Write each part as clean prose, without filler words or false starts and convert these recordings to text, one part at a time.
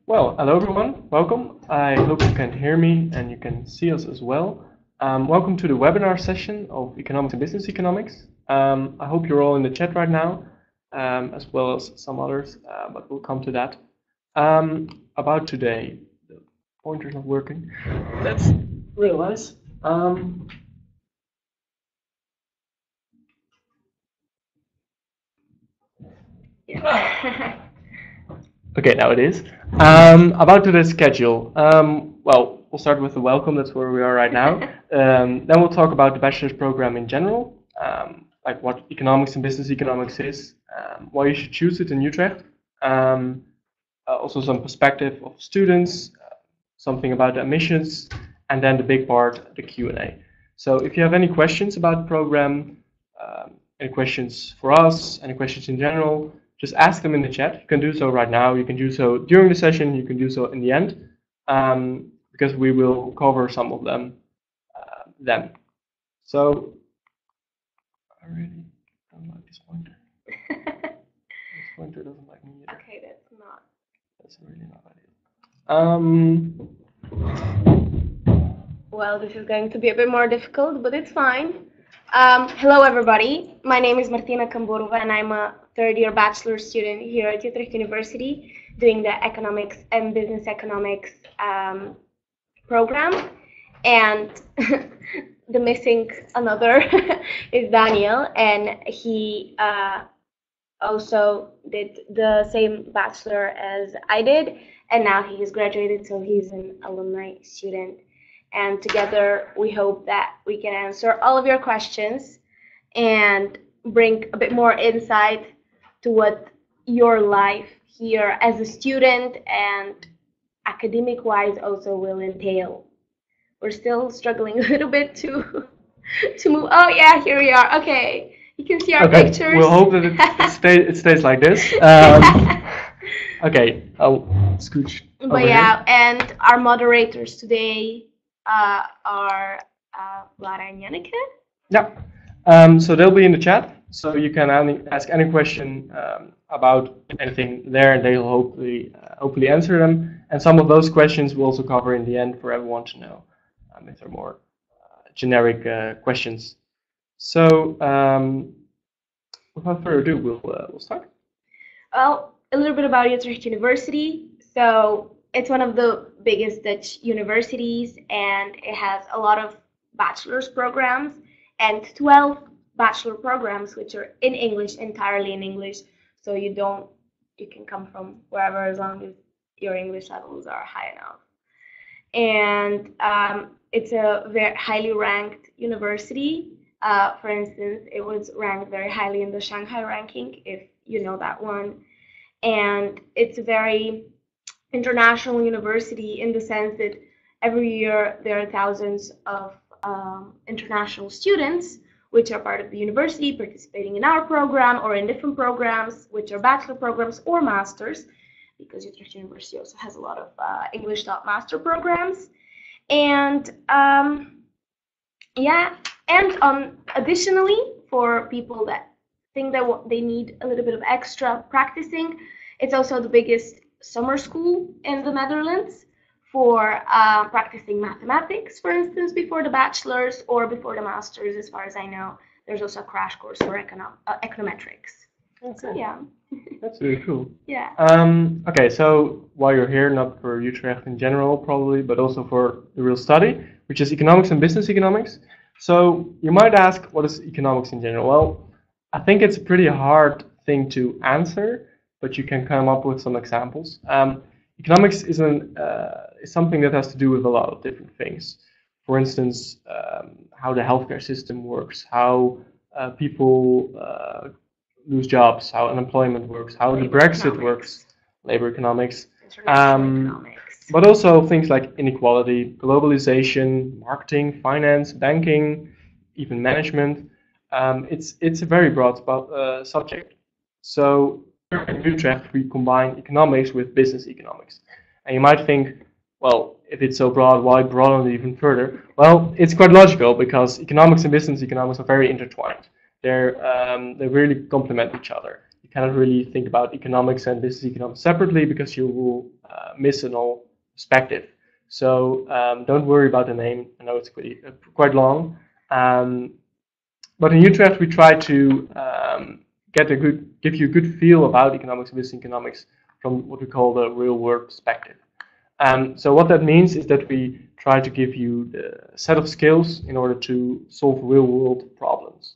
Well, hello everyone, welcome. I hope you can hear me and you can see us as well. Welcome to the webinar session of Economics and Business Economics. I hope you're all in the chat right now, as well as some others, but we'll come to that. About today, the pointer's not working. Let's realize. Okay, now it is. About today's schedule. Well, we'll start with the welcome. That's where we are right now. Then we'll talk about the bachelor's program in general, like what economics and business economics is, why you should choose it in Utrecht. Also some perspective of students, something about the admissions, and then the big part, the Q&A. So if you have any questions about the program, any questions for us, any questions in general, just ask them in the chat. You can do so right now. You can do so during the session. You can do so in the end, because we will cover some of them then. So I really don't like this pointer. This pointer doesn't like me either. Okay, that's not. That's really not ideal. Well, this is going to be a bit more difficult, but it's fine. Hello, everybody. My name is Martina Kamborova, and I'm a third-year bachelor student here at Utrecht University, doing the Economics and Business Economics program. And the missing another is Daniel, and he also did the same bachelor as I did, and now he is graduated, so he's an alumni student. And together we hope that we can answer all of your questions and bring a bit more insight to what your life here as a student and academic-wise also will entail. We're still struggling a little bit to move. Oh yeah, here we are. Okay, you can see our pictures. We'll hope that it stays like this. Okay, I'll scooch over But yeah, and our moderators today are Lara and Janneke. Yeah, so they'll be in the chat, so you can ask any question about anything there, and they'll hopefully answer them. And some of those questions we'll also cover in the end for everyone to know, if they're more generic questions. So without further ado, we'll start. Well, a little bit about Utrecht University. So it's one of the biggest Dutch universities, and it has a lot of bachelor's programs and 12 bachelor programs, which are in English, entirely in English. So you can come from wherever as long as your English levels are high enough. And it's a very highly ranked university. For instance, it was ranked very highly in the Shanghai ranking, if you know that one. And it's a very international university in the sense that every year there are thousands of international students which are part of the university participating in our program or in different programs, which are bachelor programs or masters, because Utrecht University also has a lot of English master programs. And yeah, and additionally, for people that think that they need a little bit of extra practicing, it's also the biggest summer school in the Netherlands for practicing mathematics, for instance, before the bachelor's or before the master's. As far as I know, there's also a crash course for econometrics. Okay. So yeah. That's really cool. Yeah. Okay, so while you're here, not for Utrecht in general probably, but also for the real study, which is economics and business economics. So you might ask, what is economics in general? Well, I think it's a pretty hard thing to answer, but you can come up with some examples. Economics is something that has to do with a lot of different things. For instance, how the healthcare system works, how people lose jobs, how unemployment works, how the Brexit works, labor economics, economics. But also things like inequality, globalization, marketing, finance, banking, even management. It's a very broad subject. So in Utrecht, we combine economics with business economics. And you might think, well, if it's so broad, why broaden it even further? Well, it's quite logical, because economics and business economics are very intertwined. They really complement each other. You cannot really think about economics and business economics separately because you will miss an whole perspective. So don't worry about the name. I know it's quite long. But in Utrecht, we try to give you a good feel about economics and business economics from what we call the real world perspective. So what that means is that we try to give you the set of skills in order to solve real world problems.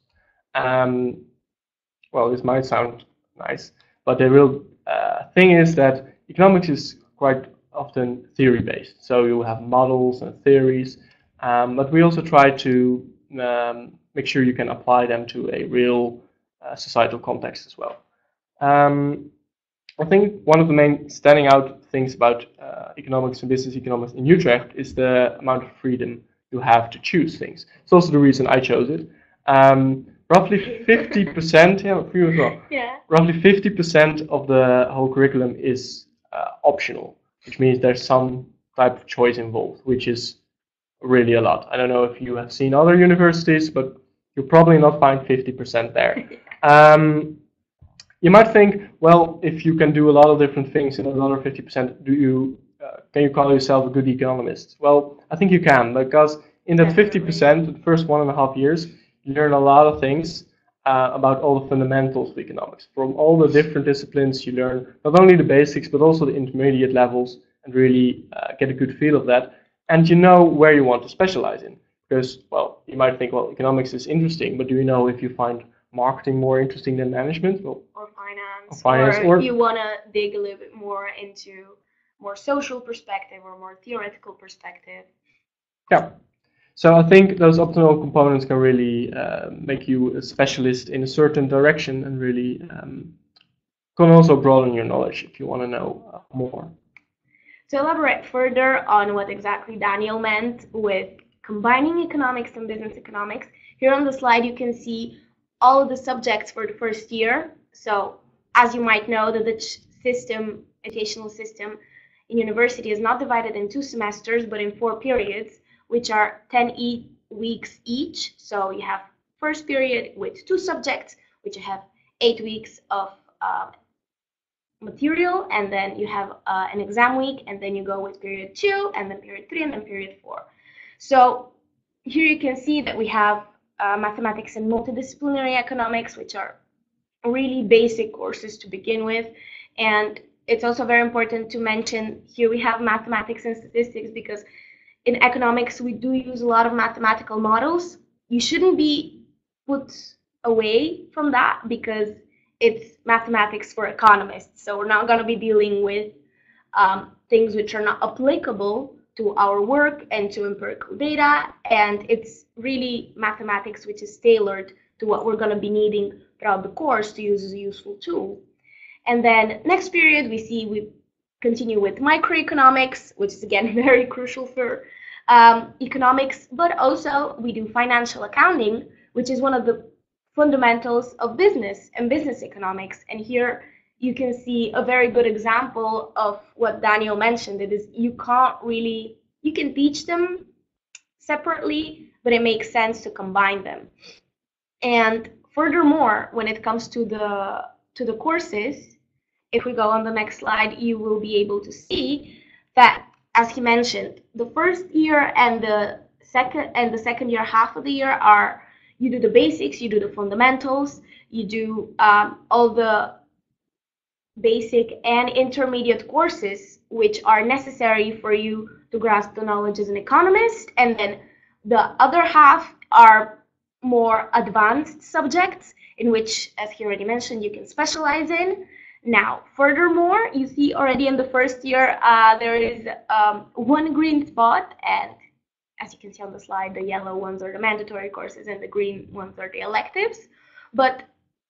Well, this might sound nice, but the real thing is that economics is quite often theory based. So you have models and theories, but we also try to make sure you can apply them to a real societal context as well. I think one of the main standing out things about economics and business economics in Utrecht is the amount of freedom you have to choose things. It's also the reason I chose it. Roughly 50%, yeah, for you as well. Yeah. Roughly 50% of the whole curriculum is optional, which means there's some type of choice involved, which is really a lot. I don't know if you have seen other universities, but you'll probably not find 50% there. You might think, well, if you can do a lot of different things in another 50%, can you call yourself a good economist? Well, I think you can, because in that 50%, the first 1.5 years, you learn a lot of things about all the fundamentals of economics. From all the different disciplines, you learn not only the basics, but also the intermediate levels, and really get a good feel of that. And you know where you want to specialize in. Because, well, you might think, well, economics is interesting, but do you know if you find marketing more interesting than management? Well, or you want to dig a little bit more into more social perspective or more theoretical perspective. Yeah. So I think those optional components can really make you a specialist in a certain direction, and really can also broaden your knowledge if you want to know more. To elaborate further on what exactly Daniel meant with combining economics and business economics, here on the slide you can see all of the subjects for the first year. So as you might know, the Dutch system, educational system in university is not divided in 2 semesters, but in 4 periods, which are 10 weeks each. So you have first period with 2 subjects, which you have 8 weeks of material, and then you have an exam week, and then you go with period 2, and then period 3, and then period 4. So here you can see that we have mathematics and multidisciplinary economics, which are really basic courses to begin with. And it's also very important to mention here we have mathematics and statistics, because in economics we do use a lot of mathematical models. You shouldn't be put away from that, because it's mathematics for economists. So we're not going to be dealing with things which are not applicable to our work and to empirical data. And it's really mathematics which is tailored to what we're going to be needing throughout the course to use as a useful tool. And then next period, we continue with microeconomics, which is again very crucial for economics, but also we do financial accounting, which is one of the fundamentals of business and business economics. And here you can see a very good example of what Daniel mentioned. It is you can teach them separately, but it makes sense to combine them. And furthermore, when it comes to the courses, if we go on the next slide, you will be able to see that, as he mentioned, the first year and the second year, half of the year, are you do the basics, you do the fundamentals, you do all the basic and intermediate courses which are necessary for you to grasp the knowledge as an economist, and then the other half are more advanced subjects in which, as he already mentioned, you can specialize in. Now, furthermore, you see already in the first year there is one green spot, and as you can see on the slide, the yellow ones are the mandatory courses and the green ones are the electives. But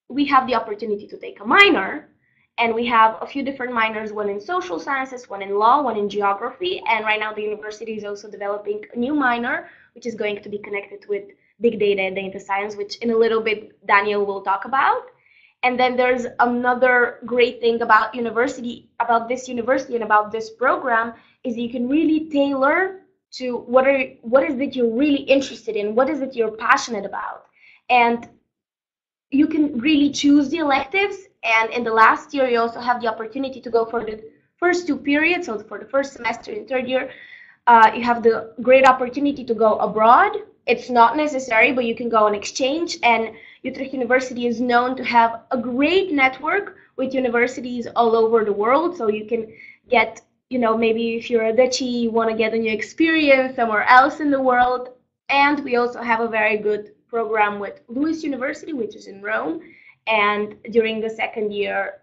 we have the opportunity to take a minor, and we have a few different minors, one in social sciences, one in law, one in geography, and right now the university is also developing a new minor, which is going to be connected with big data and data science, which in a little bit Daniel will talk about. And then there's another great thing about this university and about this program is you can really tailor to what is it you're really interested in, what is it you're passionate about. And you can really choose the electives And in the last year, you also have the opportunity to go for the first two periods. So for the first semester in third year, you have the great opportunity to go abroad. It's not necessary, but you can go on exchange. And Utrecht University is known to have a great network with universities all over the world. So you can get, maybe if you're a Dutchie, you want to get a new experience somewhere else in the world. And we also have a very good program with Lewis University, which is in Rome. And during the second year,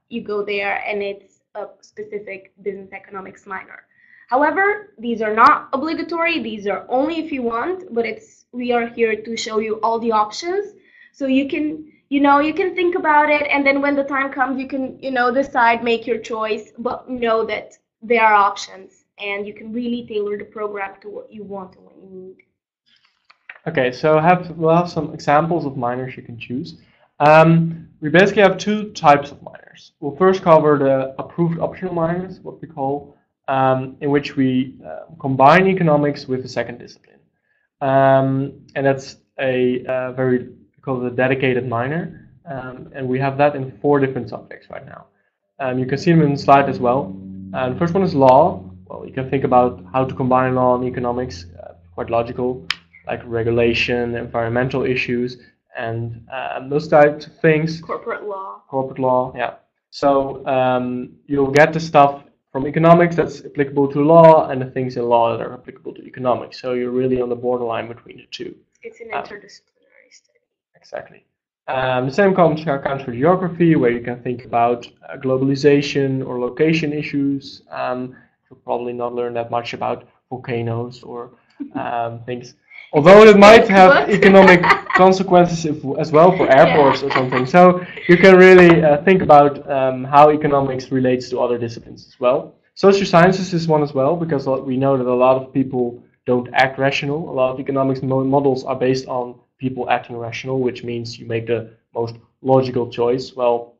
you go there, and it's a specific business economics minor. However, these are not obligatory. These are only if you want, but we are here to show you all the options. So you can, you can think about it, and then when the time comes, you can, decide, make your choice, but know that there are options, and you can really tailor the program to what you want and what you need. Okay, so we'll have some examples of minors you can choose. We basically have two types of minors. We'll first cover the approved optional minors, what we call, in which we combine economics with a second discipline. And that's a we call it a dedicated minor, and we have that in 4 different subjects right now. You can see them in the slide as well. The first one is law. Well, you can think about how to combine law and economics, quite logical, like regulation, environmental issues, and those types of things. Corporate law. Corporate law, yeah. So you'll get the stuff from economics that's applicable to law, and the things in law that are applicable to economics. So you're really on the borderline between the two. It's an interdisciplinary study. Exactly. The same counts for geography, where you can think about globalization or location issues. You'll probably not learn that much about volcanoes or things. Although it might have economic consequences as well for airports or something. So you can really think about how economics relates to other disciplines as well. Social sciences is one as well, because we know that a lot of people don't act rational. A lot of economics models are based on people acting rational, which means you make the most logical choice. Well,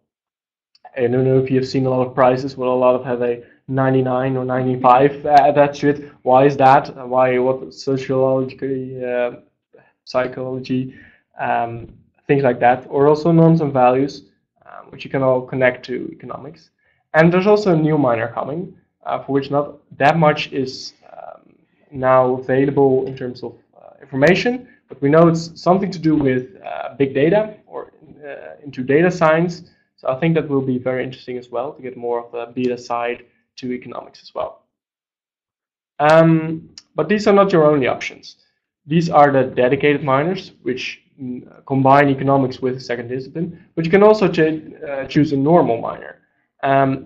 I don't know if you've seen a lot of prizes where a lot of have a 99 or 95 attached to it. Why is that? Why? What sociology, psychology, things like that, or also norms and values, which you can all connect to economics. And there's also a new minor coming, for which not that much is now available in terms of information, but we know it's something to do with big data or into data science. So I think that will be very interesting as well, to get more of the beta side to economics as well. But these are not your only options. These are the dedicated minors, which combine economics with a second discipline, but you can also choose a normal minor.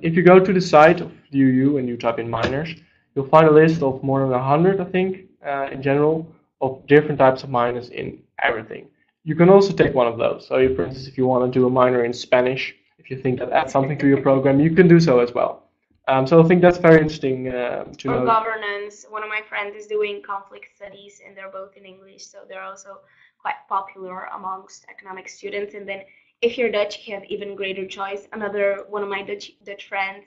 If you go to the site of the UU and you type in minors, you'll find a list of more than 100, I think, in general, of different types of minors in everything. You can also take one of those. So, for instance, if you want to do a minor in Spanish, if you think that adds something to your program, you can do so as well. So I think that's very interesting to know. Or governance. One of my friends is doing conflict studies, and they're both in English, so they're also quite popular amongst economic students. And then if you're Dutch, you have even greater choice. One of my Dutch friends,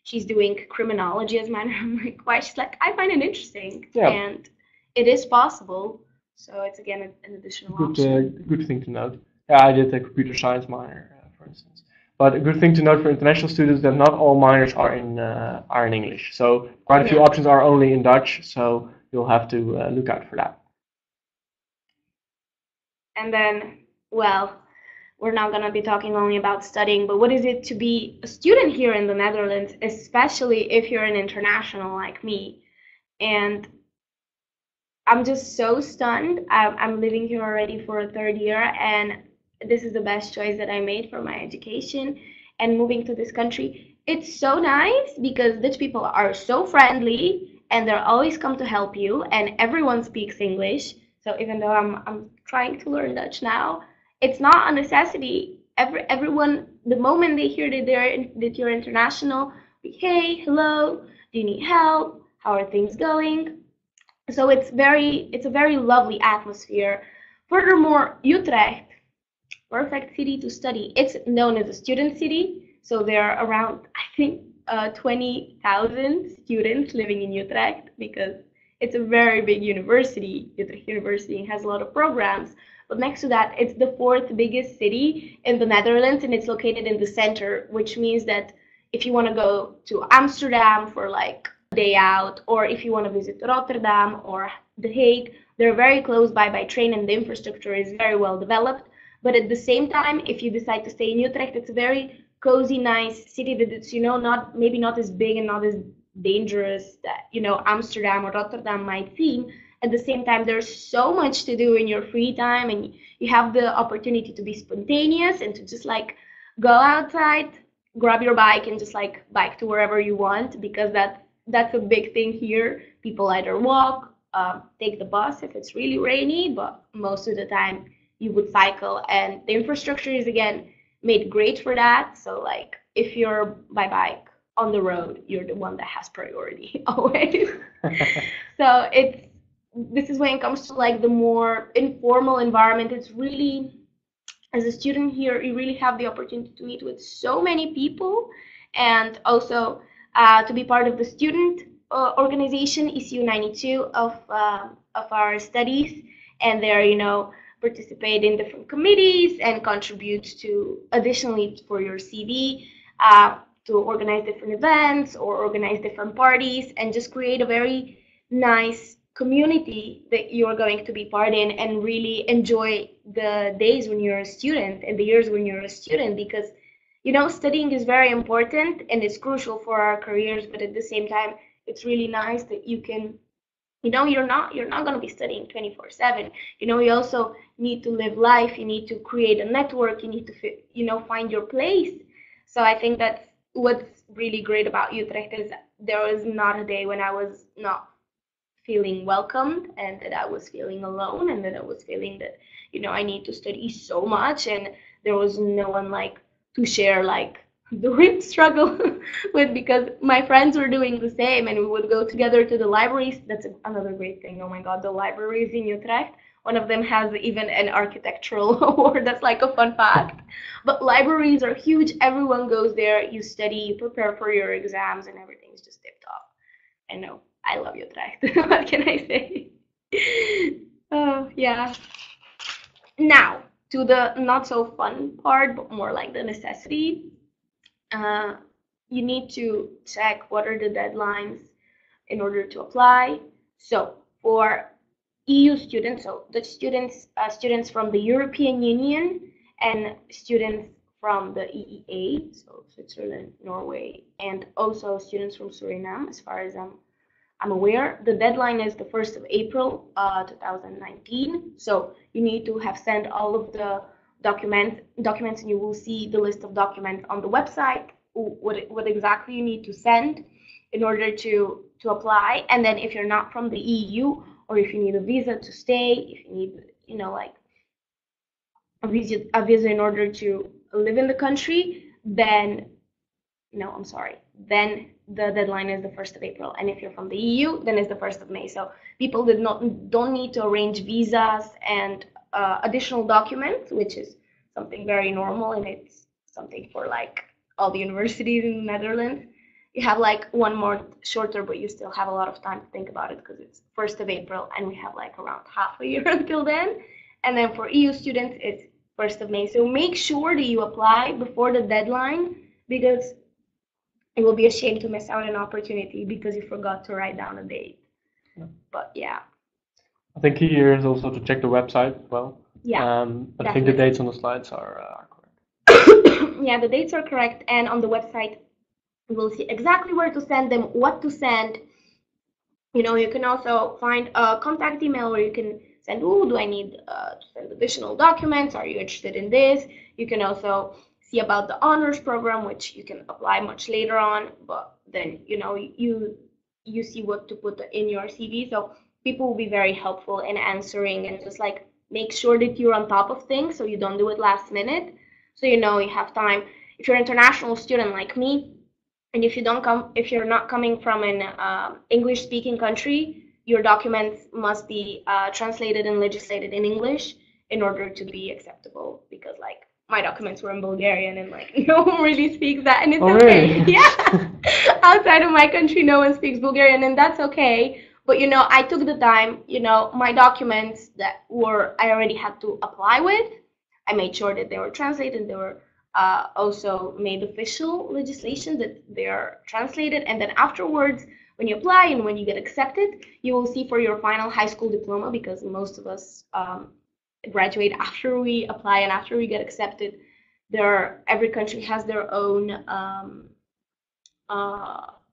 she's doing criminology as minor. I'm like, why? She's like, I find it interesting, and it is possible. So it's again an additional option. Good thing to note. Yeah, I did a computer science minor, for instance. But a good thing to note for international students that not all minors are in English. So quite a few options are only in Dutch. So you'll have to look out for that. And then, well, we're not going to be talking only about studying, but what is it to be a student here in the Netherlands, especially if you're an international like me? And I'm just so stunned. I'm living here already for a third year, and this is the best choice that I made for my education and moving to this country. It's so nice because Dutch people are so friendly and they're always come to help you, and everyone speaks English. So even though I'm trying to learn Dutch now, it's not a necessity. Everyone, the moment they hear that you're international, like, hey, hello, do you need help? How are things going? So it's a very lovely atmosphere. Furthermore, Utrecht, perfect city to study. It's known as a student city, so there are around, I think, 20,000 students living in Utrecht because it's a very big university. Utrecht University has a lot of programs, But next to that, it's the fourth biggest city in the Netherlands, and it's located in the center, which means that if you want to go to Amsterdam for like a day out, or if you want to visit Rotterdam or The Hague, they're very close by train, and the infrastructure is very well developed. But at the same time, if you decide to stay in Utrecht, it's a very cozy, nice city that it's, maybe not as big and not as dangerous that, Amsterdam or Rotterdam might seem. At the same time, there's so much to do in your free time, and you have the opportunity to be spontaneous and to just like go outside, grab your bike, and just like bike to wherever you want, because that's a big thing here. People either walk, take the bus if it's really rainy, but most of the time you would cycle, and the infrastructure is again made great for that. So like if you're by bike on the road, you're the one that has priority always. So this is when it comes to like the more informal environment. It's really, as a student here, you really have the opportunity to meet with so many people, and also to be part of the student organization ECU92 of our studies, and there participate in different committees and contribute to additionally for your CV to organize different events or organize different parties, and just create a very nice community that you're going to be part in, and really enjoy the days when you're a student and the years when you're a student, because studying is very important and it's crucial for our careers, but at the same time it's really nice that you can you're not going to be studying 24/7. You also need to live life, you need to create a network, you need to find your place. So I think that's what's really great about Utrecht, is there was not a day when I was not feeling welcomed, and that I was feeling alone, and that I was feeling that I need to study so much, and there was no one like to share like the real struggle with, because my friends were doing the same, and we would go together to the libraries. That's another great thing. Oh my God, the libraries in Utrecht. One of them has even an architectural award. That's like a fun fact. But libraries are huge. Everyone goes there. You study, you prepare for your exams, and everything's just tip top. I know. I love Utrecht. What can I say? Oh, yeah. Now, to the not so fun part, but more like the necessity. You need to check what are the deadlines in order to apply. So for EU students, so the students from the European Union, and students from the EEA, so Switzerland, Norway, and also students from Suriname, as far as I'm aware, the deadline is the 1st of April 2019. So you need to have sent all of the documents, and you will see the list of documents on the website, what exactly you need to send in order to apply. And then if you're not from the EU, or if you need a visa to stay, if you need like a visa in order to live in the country, then then the deadline is the 1st of April. And if you're from the EU, then it's the 1st of May. So people don't need to arrange visas and additional documents, which is something very normal, and it's something for like all the universities in the Netherlands. You have like 1 month shorter, but you still have a lot of time to think about it, because it's 1st of April and we have like around half a year until then. And then for EU students, it's 1st of May. So make sure that you apply before the deadline, because it will be a shame to miss out an opportunity because you forgot to write down a date. Yeah. But yeah. I think key here is also to check the website as well. Yeah. But I think the dates on the slides are correct. Yeah, the dates are correct, and on the website you will see exactly where to send them, what to send. You can also find a contact email where you can send, do I need to send additional documents? Are you interested in this? You can also see about the honors program, which you can apply much later on, but then you see what to put in your CV. So people will be very helpful in answering, and just like make sure that you're on top of things, so you don't do it last minute. So you have time. If you're an international student like me, and if you're not coming from an English-speaking country, your documents must be translated and legislated in English in order to be acceptable, because like my documents were in Bulgarian, and like no one really speaks that, and it's okay. Really? Yeah. Outside of my country, no one speaks Bulgarian, and that's okay. But I took the time, my documents that I already had to apply with, I made sure that they were translated. They were also made official legislation, that they are translated. And then afterwards, when you apply and when you get accepted, you will see for your final high school diploma, because most of us graduate after we apply and after we get accepted. Every country has their own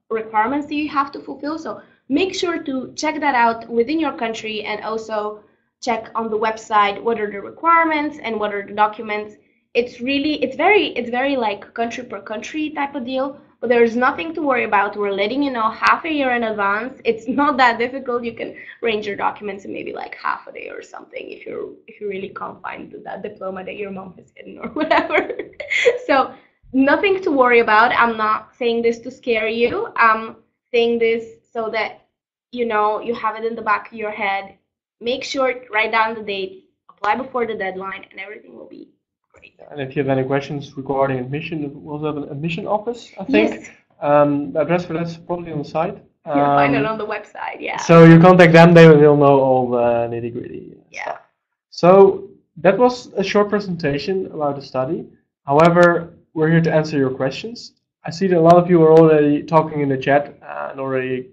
requirements that you have to fulfill. So make sure to check that out within your country, and also check on the website what are the requirements and what are the documents. It's very like country per country type of deal, but there's nothing to worry about. We're letting you know half a year in advance. It's not that difficult. You can arrange your documents in maybe like half a day or something, if you really can't find that diploma that your mom has hidden or whatever. So nothing to worry about. I'm not saying this to scare you. I'm saying this so that you have it in the back of your head. Make sure, write down the date, apply before the deadline, and everything will be great. And if you have any questions regarding admission, we also have an admission office, I think. Yes. The address for that's probably on the site. You'll find it on the website, yeah. So you contact them, they will know all the nitty-gritty stuff. So that was a short presentation about the study. However, we're here to answer your questions. I see that a lot of you are already talking in the chat and already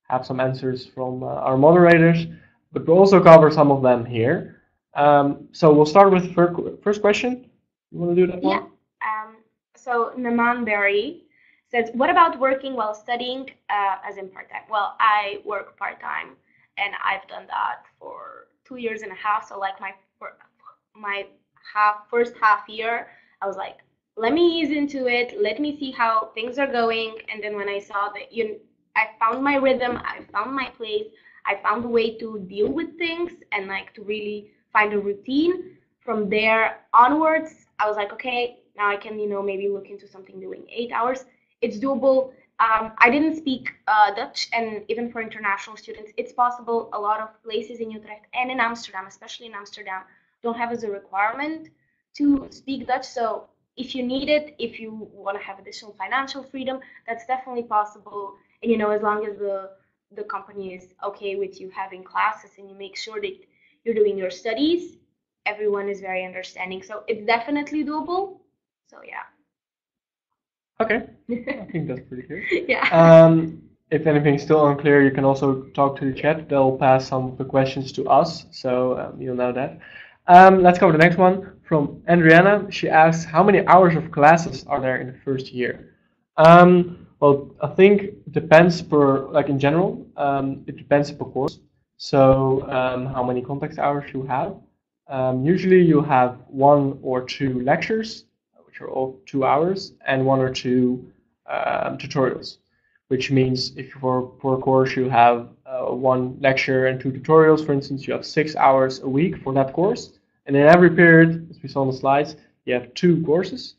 have some answers from our moderators, but we'll also cover some of them here. So we'll start with first question. You want to do that one? Yeah. So Naman Berry says, what about working while studying, as in part-time? Well, I work part-time, and I've done that for 2.5 years. So like my first half year, I was like, let me ease into it. Let me see how things are going. And then when I saw that I found my rhythm, I found my place, I found a way to deal with things and like to really find a routine. From there onwards, I was like, okay, now I can, maybe look into something doing 8 hours. It's doable. I didn't speak Dutch, and even for international students, it's possible. A lot of places in Utrecht and in Amsterdam, especially in Amsterdam, don't have as a requirement to speak Dutch. So if you need it, if you want to have additional financial freedom, that's definitely possible. And as long as the company is okay with you having classes and you make sure that you're doing your studies, everyone is very understanding. So it's definitely doable. So yeah. Okay, I think that's pretty clear. Yeah. If anything's still unclear, you can also talk to the chat. They'll pass some of the questions to us, so you'll know that. Let's go to the next one from Adriana. She asks, how many hours of classes are there in the first year? Well, I think it depends in general, it depends per course. So how many contact hours you have. Usually you have 1 or 2 lectures, which are all 2 hours, and 1 or 2 tutorials, which means if for a course you have 1 lecture and 2 tutorials, for instance, you have 6 hours a week for that course. And in every period, as we saw on the slides, you have 2 courses,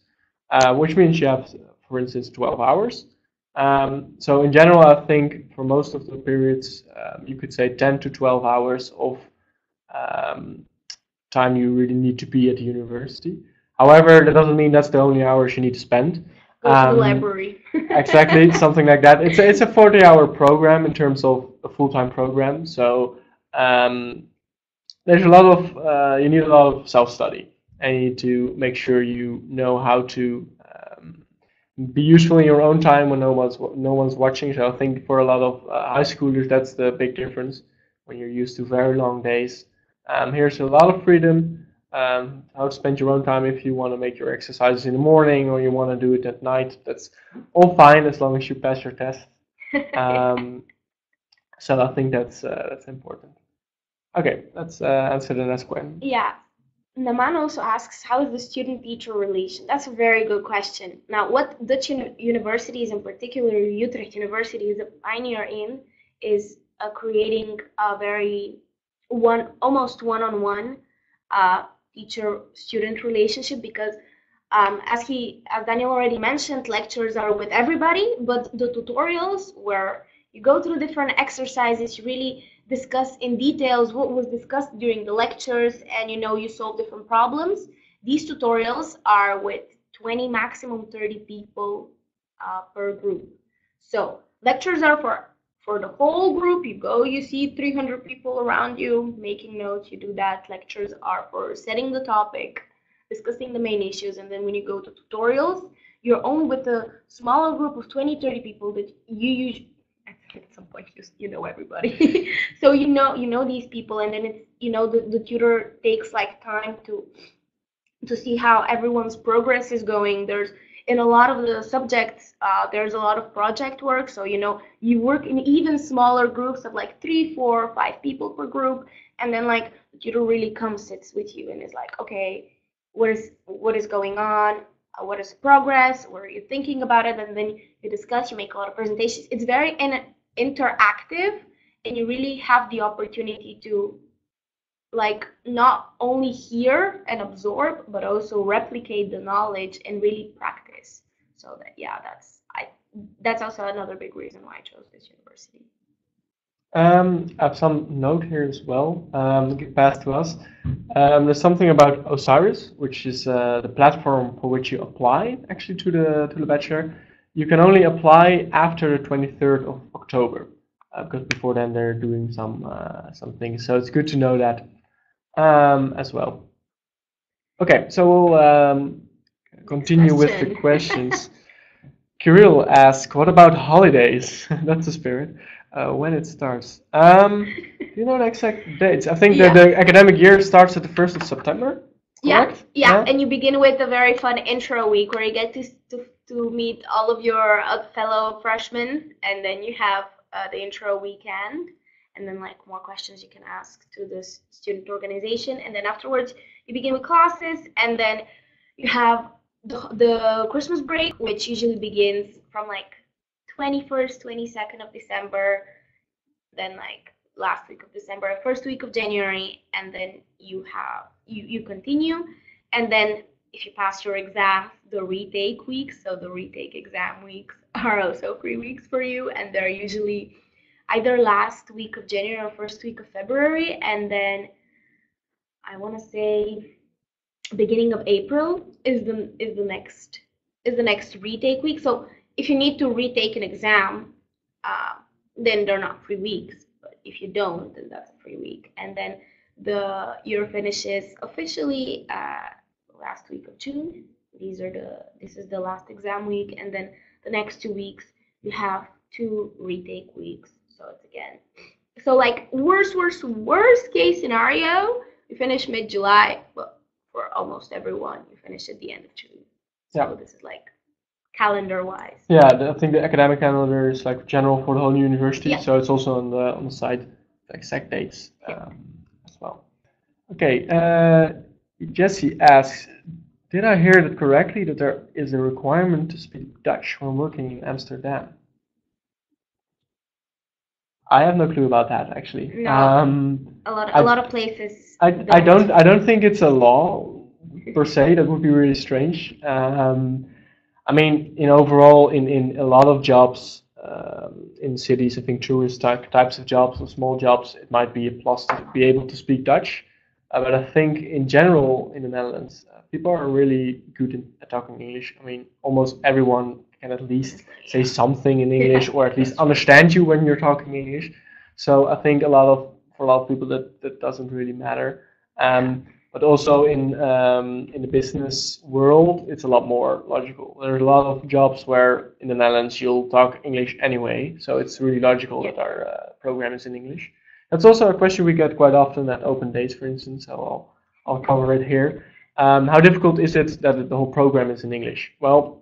which means you have, for instance, 12 hours. So in general, I think for most of the periods, you could say 10 to 12 hours of time you really need to be at the university. However, that doesn't mean that's the only hours you need to spend. Go to the library. Exactly, something like that. It's a 40-hour program in terms of a full-time program. So there's a lot of you need a lot of self-study, and you need to make sure you know how to be useful in your own time when no one's watching. So I think for a lot of high schoolers, that's the big difference when you're used to very long days. Here's a lot of freedom. How to spend your own time if you want to make your exercises in the morning or you want to do it at night. That's all fine as long as you pass your test. So I think that's important. Okay, let's answer the next question. Yeah. Naman also asks, how is the student-teacher relation? That's a very good question. Now, what Dutch universities, in particular Utrecht University, is a pioneer in is creating a very almost one-on-one teacher-student relationship, because as Daniel already mentioned, lectures are with everybody, but the tutorials where you go through different exercises, you really discuss in details what was discussed during the lectures, and you solve different problems. These tutorials are with 20, maximum 30 people per group. So lectures are for the whole group. You go, you see 300 people around you making notes. You do that. Lectures are for setting the topic, discussing the main issues, and then when you go to tutorials, you're only with a smaller group of 20, 30 people that you usually at some point you know everybody. So you know these people, and then it's the tutor takes like time to see how everyone's progress is going. There's in a lot of the subjects, there's a lot of project work. So you work in even smaller groups of like 3, 4, 5 people per group, and then like the tutor really comes, sits with you, and is like, okay, what is going on? What is the progress? What are you thinking about it? And then you discuss. You make a lot of presentations. It's very interactive, and you really have the opportunity to like not only hear and absorb, but also replicate the knowledge and really practice. So that's also another big reason why I chose this university. I have some note here as well. Get past to us. There's something about Osiris, which is the platform for which you apply actually to the bachelor. You can only apply after the 23rd of October, because before then they're doing some things. So it's good to know that as well. Okay, so we'll continue with the questions. Kirill asks, what about holidays? That's the spirit. When it starts. Do you know the exact dates? I think that the academic year starts at the 1st of September. Correct? Yeah, and you begin with a very fun intro week where you get to meet all of your fellow freshmen, and then you have the intro weekend, and then like more questions you can ask to this student organization, and then afterwards you begin with classes, and then you have the Christmas break, which usually begins from like 21st, 22nd of December, then like last week of December, first week of January, and then you continue, and then if you pass your exam, the retake weeks, so the retake exam weeks are also 3 weeks for you, and they're usually either last week of January or first week of February, and then I want to say beginning of April is the next retake week. So if you need to retake an exam, then they're not 3 weeks. But if you don't, then that's a free week. And then the year finishes officially last week of June. This is the last exam week, and then the next 2 weeks you have 2 retake weeks. So it's again. So like worst case scenario, you finish mid-July, but for almost everyone, you finish at the end of June. So this is like calendar-wise. Yeah, I think the academic calendar is like general for the whole university, so it's also on the site, the exact dates as well. Okay, Jesse asks, did I hear that correctly that there is a requirement to speak Dutch when working in Amsterdam? I have no clue about that actually. No, a lot of places. I don't think it's a law per se. That would be really strange. I mean, in overall, in a lot of jobs in cities, I think tourist types of jobs or small jobs, it might be a plus to be able to speak Dutch. But I think in general in the Netherlands, people are really good at talking English. I mean, almost everyone can at least say something in English or at least understand you when you're talking English. So I think for a lot of people that doesn't really matter. But also in the business world, it's a lot more logical. There are a lot of jobs where in the Netherlands you'll talk English anyway, so it's really logical that our program is in English. That's also a question we get quite often at open days, for instance. So I'll cover it here. How difficult is it that the whole program is in English? Well,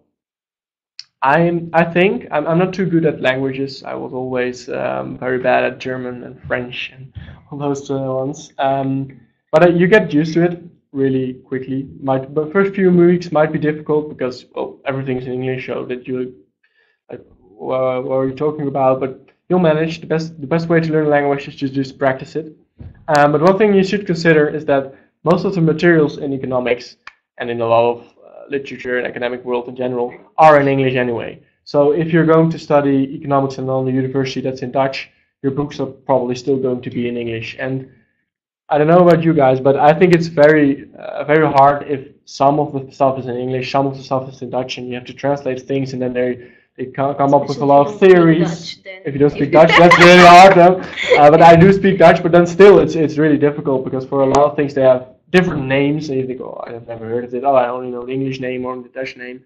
I think I'm not too good at languages. I was always very bad at German and French and all those ones. But you get used to it really quickly. The first few weeks might be difficult because everything's in English, so that you like what are you talking about? But you'll manage. The best way to learn a language is just practice it. But one thing you should consider is that most of the materials in economics and in a lot of literature and academic world in general are in English anyway. So if you're going to study economics and on the university that's in Dutch, your books are probably still going to be in English. And I don't know about you guys, but I think it's very hard if some of the stuff is in English, some of the stuff is in Dutch, and you have to translate things, and then they they come up with a Especially lot if of you don't speak theories. Dutch, then If you don't speak Dutch, that's really hard though. But I do speak Dutch, but then still, it's really difficult because for a lot of things they have different names, and you think, oh, I've never heard of it. Oh, I only know the English name or the Dutch name.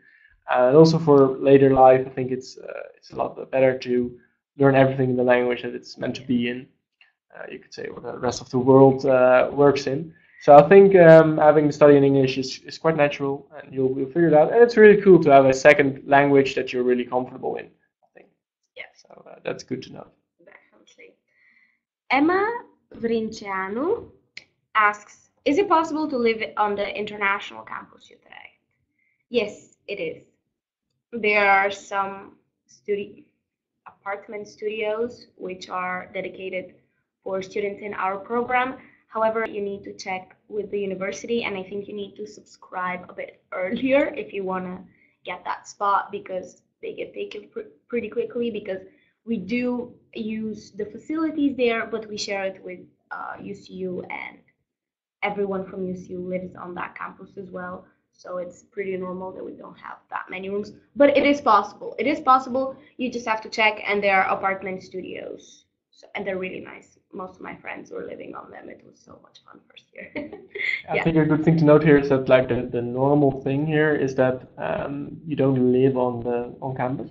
And also for later life, I think it's a lot better to learn everything in the language that it's meant to be in. You could say what the rest of the world works in. So I think having the study in English is quite natural, and you'll figure it out. And it's really cool to have a second language that you're really comfortable in, I think. yeah, So that's good to know. definitely. Emma Vrinceanu asks, is it possible to live on the international campus Utrecht? Yes, it is. There are some apartment studios which are dedicated for students in our program. However, you need to check with the university, and I think you need to subscribe a bit earlier if you want to get that spot because they get taken pretty quickly because we do use the facilities there, but we share it with UCU, and everyone from UCU lives on that campus as well. So it's pretty normal that we don't have that many rooms, but it is possible. It is possible. You just have to check, and there are apartment studios, so, and they're really nice. Most of my friends were living on them. It was so much fun first year. I Yeah. think a good thing to note here is that like the normal thing here is that you don't live on campus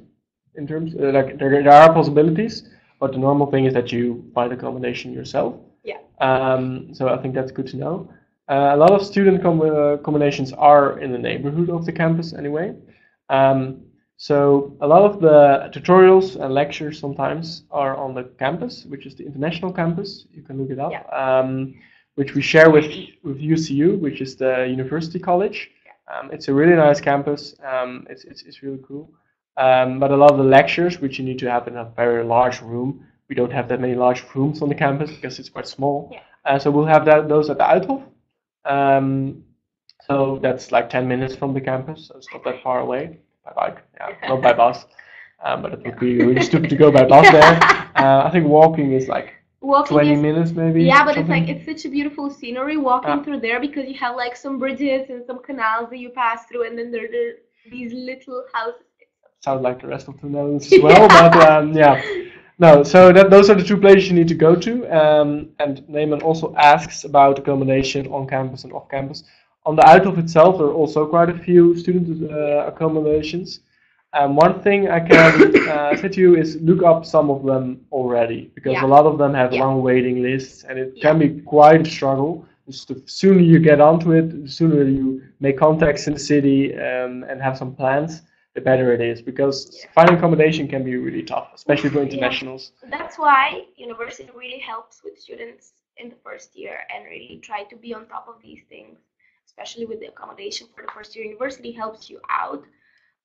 in terms like there are possibilities, but the normal thing is that you find accommodation yourself. Yeah. So I think that's good to know. A lot of student combinations are in the neighborhood of the campus anyway. So a lot of the tutorials and lectures sometimes are on the campus, which is the international campus. You can look it up. Yeah. Which we share with UCU, which is the university college. It's a really nice campus. It's really cool. But a lot of the lectures, which you need to have in a very large room, we don't have that many large rooms on the campus because it's quite small. Yeah. So we'll have those at the Uithof. So that's like 10 minutes from the campus, so it's not that far away by bike. Yeah, not by bus, but it would be really stupid to go by bus there. I think walking is like Walking 20 is, minutes maybe. yeah, but it's something. like it's such a beautiful scenery walking through there because you have like some bridges and some canals that you pass through, and then there are these little houses. Sounds like the rest of the Netherlands as well, but yeah. No, so those are the two places you need to go to. And Neyman also asks about accommodation on campus and off campus. On the Uithof itself, there are also quite a few student accommodations. One thing I can say to you is look up some of them already, because Yeah. a lot of them have Yeah. long waiting lists, and it Yeah. can be quite a struggle. Just the sooner you get onto it, the sooner you make contacts in the city and have some plans, the better it is, because finding accommodation can be really tough, especially for internationals. Yeah. That's why university really helps with students in the first year and really try to be on top of these things, especially with the accommodation for the first year. University helps you out.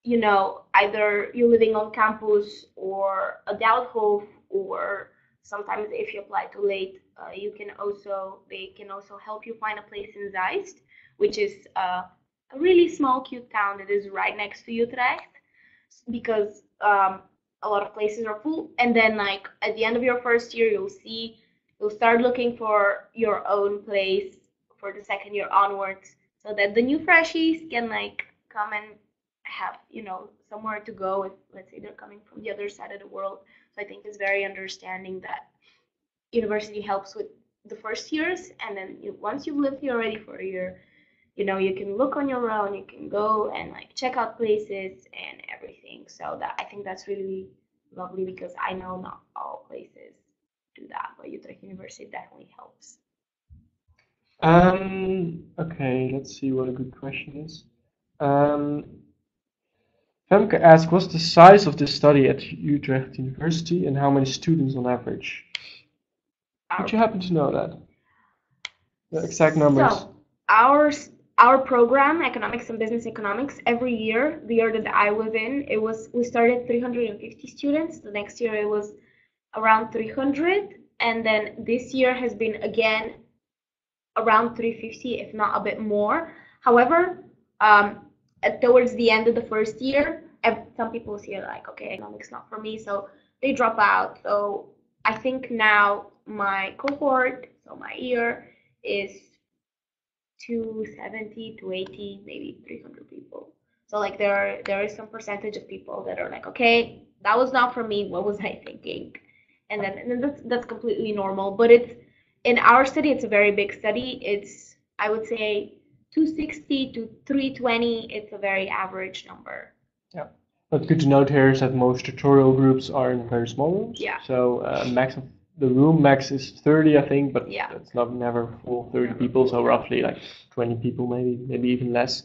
You know, either you're living on campus or a Delfthof, or sometimes if you apply too late, they can also help you find a place in Zeist, which is a really small, cute town that is right next to Utrecht, because a lot of places are full. And then, like at the end of your first year, you'll start looking for your own place for the second year onwards, so that the new freshies can like come and have somewhere to go if, let's say, they're coming from the other side of the world. So I think it's very understanding that university helps with the first years, and then once you've lived here already for a year, you can look on your own, you can go and like check out places and everything. So that, I think that's really lovely, because I know not all places do that, but Utrecht University definitely helps. Okay, let's see what a good question is. Femke asks, what's the size of this study at Utrecht University and how many students on average? Would you happen to know that? The exact numbers? So our program, Economics and Business Economics, every year, the year that I was in, we started 350 students. The next year it was around 300, and then this year has been again around 350, if not a bit more. However, towards the end of the first year, some people say like, okay, economics not for me, so they drop out. So I think now my cohort, so my year, is 270, 280, maybe 300 people. So like there is some percentage of people that are like, okay, that was not for me. What was I thinking? And then that's completely normal. But it's in our study, it's a very big study. It's I would say 260 to 320. It's a very average number. Yeah. But good to note here is that most tutorial groups are in very small rooms. Yeah. So max of the room max is 30, I think, but Yeah. it's not never full 30 people. So roughly like 20 people, maybe even less,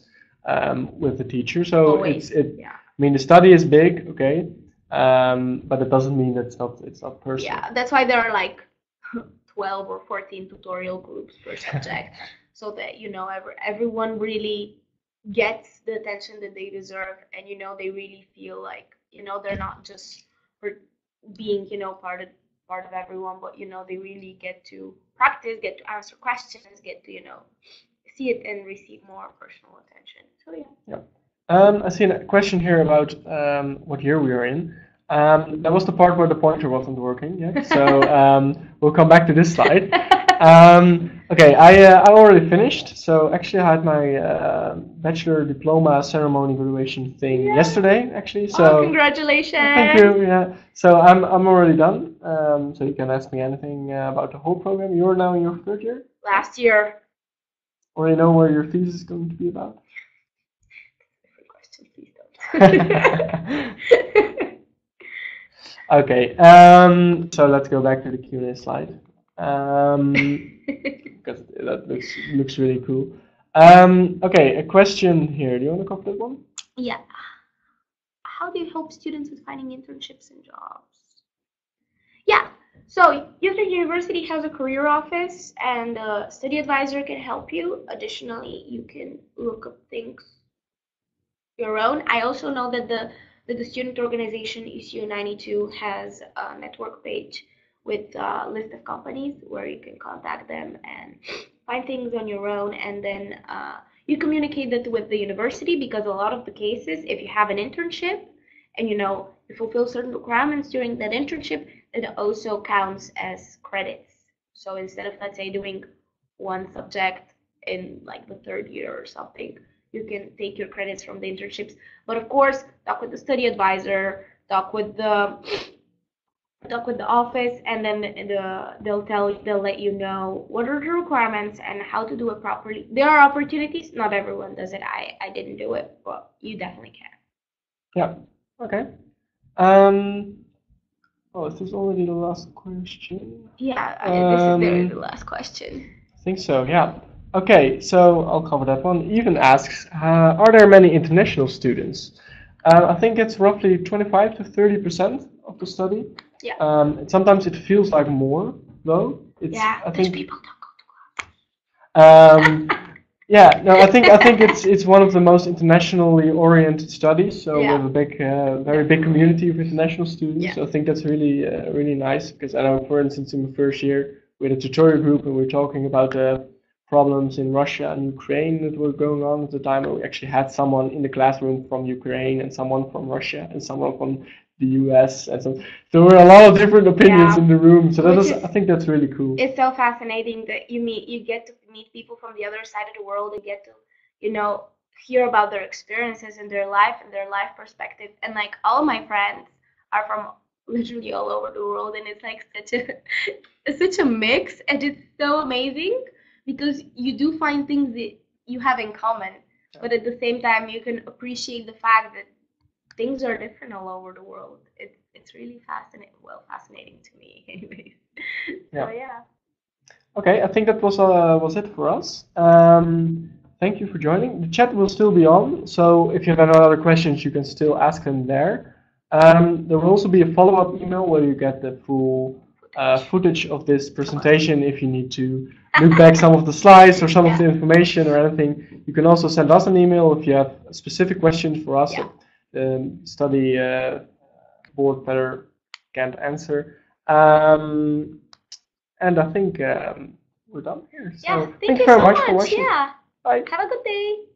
with the teacher. So Always. I mean, the study is big, okay, but it doesn't mean that it's not personal. Yeah, that's why there are like 12 or 14 tutorial groups per subject, so that everyone really gets the attention that they deserve, and they really feel like they're not just for being part of everyone, but they really get to practice, get to answer questions, get to see it and receive more personal attention. So yeah. Yeah. I see a question here about what year we are in. That was the part where the pointer wasn't working yet, so we'll come back to this slide. Okay, I already finished. So actually, I had my bachelor diploma ceremony graduation thing yesterday. Actually, so Congratulations! Thank you. Yeah. So I'm already done. So you can ask me anything about the whole program. You're now in your third year. Last year. Already know where your thesis is going to be about. Different question, please don't. Okay, so let's go back to the Q&A slide, because that looks really cool. Okay, a question here. Do you want to cover that one? Yeah. How do you help students with finding internships and jobs? Yeah. So Utrecht University has a career office, and a study advisor can help you. Additionally, you can look up things your own. I also know that the student organization ECU 92 has a network page with a list of companies where you can contact them and find things on your own, and then you communicate that with the university, because a lot of the cases, if you have an internship and you fulfill certain requirements during that internship, it also counts as credits. So instead of, let's say, doing one subject in like the third year or something, you can take your credits from the internships. But of course, talk with the study advisor, talk with the office, and then they'll let you know what are the requirements and how to do it properly. There are opportunities. Not everyone does it. I didn't do it, but you definitely can. Yeah. Okay. Oh, is this already the last question? Yeah, this is the last question. I think so. Yeah. Okay, so I'll cover that one. Even asks, are there many international students? I think it's roughly 25 to 30% of the study. Yeah. Sometimes it feels like more, though. I think people don't go to class. Yeah, no, I think it's one of the most internationally oriented studies. So we have a big, very big community of international students. Yeah. So I think that's really, really nice, because I know, for instance, in the first year we had a tutorial group and we were talking about the problems in Russia and Ukraine that were going on at the time. And we actually had someone in the classroom from Ukraine and someone from Russia and someone from the US, and so there were a lot of different opinions in the room. So I think that's really cool. It's so fascinating that you get to meet people from the other side of the world and get to hear about their experiences and their life perspective. And like all my friends are from literally all over the world, and it's like such a mix, and it's so amazing because you do find things that you have in common, but at the same time you can appreciate the fact that things are different all over the world. It's really fascinating to me, anyways. So yeah. Okay, I think that was it for us. Thank you for joining. The chat will still be on, so if you have any other questions, you can still ask them there. There will also be a follow-up email where you get the full footage of this presentation if you need to look back some of the slides or some of the information or anything. You can also send us an email if you have specific questions for us. The study board better can't answer. And I think we're done here. So thank you very so much for watching. Yeah. Bye. Have a good day.